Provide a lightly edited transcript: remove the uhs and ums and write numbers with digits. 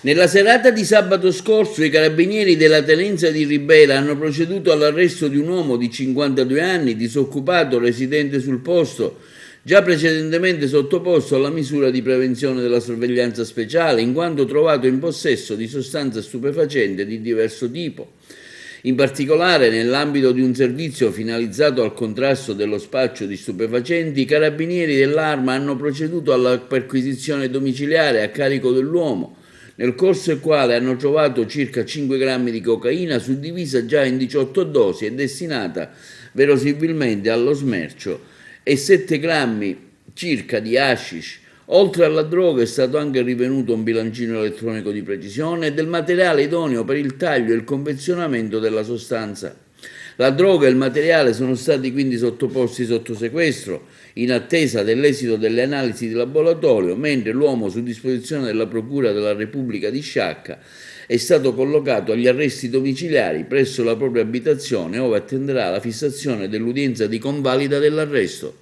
Nella serata di sabato scorso i carabinieri della tenenza di Ribera hanno proceduto all'arresto di un uomo di 52 anni, disoccupato, residente sul posto, già precedentemente sottoposto alla misura di prevenzione della sorveglianza speciale, in quanto trovato in possesso di sostanze stupefacenti di diverso tipo. In particolare, nell'ambito di un servizio finalizzato al contrasto dello spaccio di stupefacenti, i carabinieri dell'Arma hanno proceduto alla perquisizione domiciliare a carico dell'uomo, nel corso del quale hanno trovato circa 5 grammi di cocaina suddivisa già in 18 dosi e destinata verosimilmente allo smercio, e 7 grammi circa di hashish. Oltre alla droga è stato anche rivenuto un bilancino elettronico di precisione e del materiale idoneo per il taglio e il confezionamento della sostanza. La droga e il materiale sono stati quindi sottoposti sotto sequestro in attesa dell'esito delle analisi di laboratorio, mentre l'uomo, su disposizione della Procura della Repubblica di Sciacca, è stato collocato agli arresti domiciliari presso la propria abitazione, ove attenderà la fissazione dell'udienza di convalida dell'arresto.